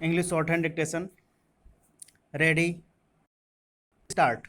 English shorthand dictation. Ready? Start.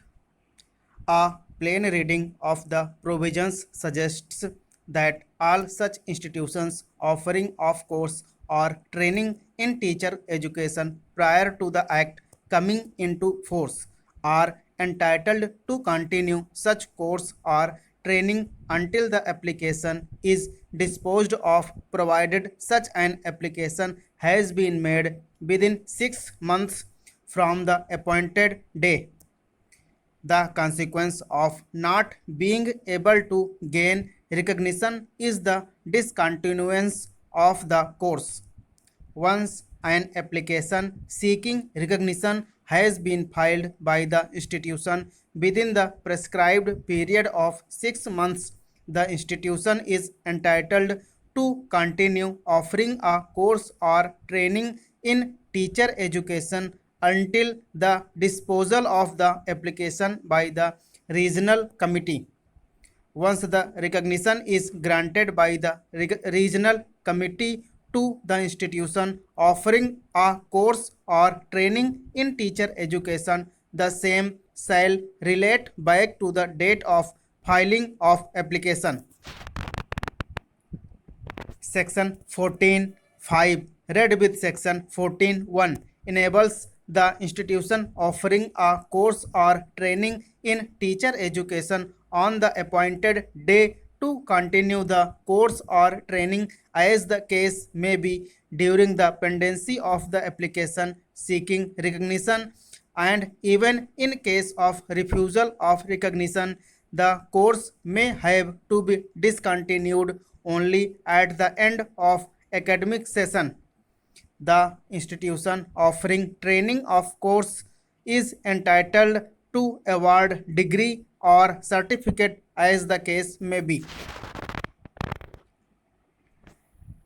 A plain reading of the provisions suggests that all such institutions offering of course or training in teacher education prior to the act coming into force are entitled to continue such course or training until the application is disposed of, provided such an application has been made within 6 months from the appointed day. The consequence of not being able to gain recognition is the discontinuance of the course. Once an application seeking recognition has been filed by the institution within the prescribed period of 6 months, the institution is entitled to continue offering a course or training in teacher education until the disposal of the application by the regional committee. Once the recognition is granted by the regional committee to the institution offering a course or training in teacher education, the same shall relate back to the date of filing of application. Section 14(5) read with Section 14(1) enables the institution offering a course or training in teacher education on the appointed day to continue the course or training as the case may be during the pendency of the application seeking recognition, and even in case of refusal of recognition, the course may have to be discontinued only at the end of academic session. The institution offering training of course is entitled to award degree or certificate as the case may be.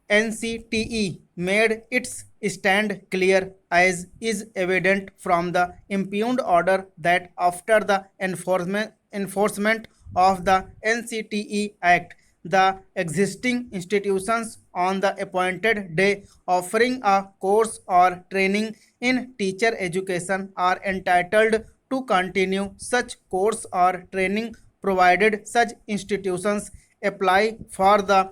NCTE made its stand clear, as is evident from the impugned order, that after the enforcement of the NCTE Act, the existing institutions on the appointed day offering a course or training in teacher education are entitled to continue such course or training, provided such institutions apply for the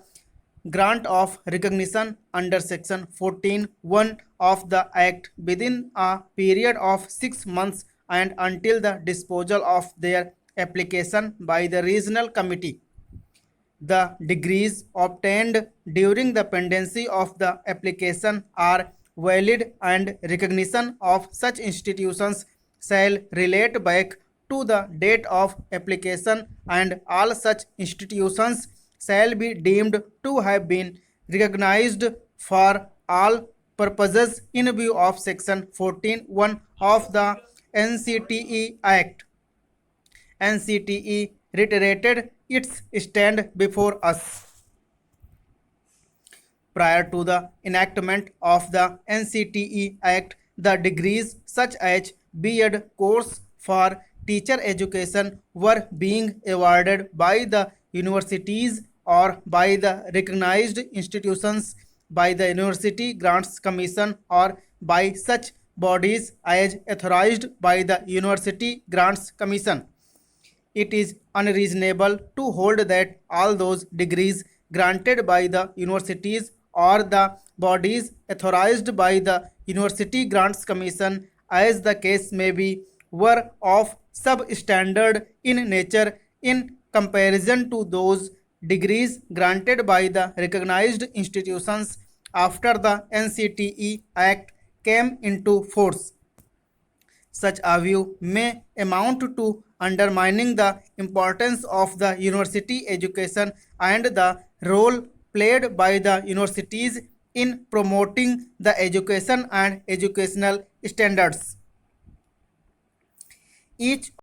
grant of recognition under Section 14(1) of the Act within a period of 6 months and until the disposal of their application by the regional committee. The degrees obtained during the pendency of the application are valid, and recognition of such institutions shall relate back to the date of application, and all such institutions shall be deemed to have been recognized for all purposes in view of Section 14(1) of the NCTE Act. NCTE reiterated its stand before us. Prior to the enactment of the NCTE Act, the degrees such as B.Ed course for teacher education were being awarded by the universities or by the recognized institutions, by the University Grants Commission, or by such bodies as authorized by the University Grants Commission. It is unreasonable to hold that all those degrees granted by the universities or the bodies authorized by the University Grants Commission, as the case may be, were of substandard in nature in comparison to those degrees granted by the recognized institutions after the NCTE Act came into force. Such a view may amount to undermining the importance of the university education and the role played by the universities in promoting the education and educational standards. Each